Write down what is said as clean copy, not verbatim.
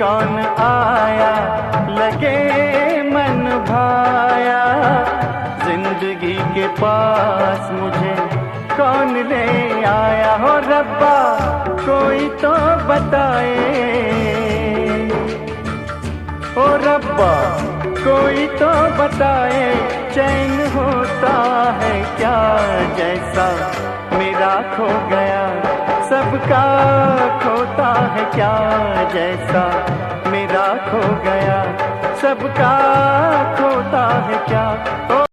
कौन आया, लगे मन भाया, जिंदगी के पास मुझे कौन ले आया। हो रब्बा कोई तो बताए, ओ रब्बा कोई तो बताए, चैन होता है क्या जैसा मेरा खो गया, सबका खोता है क्या जैसा मेरा खो गया, सबका खोता है क्या।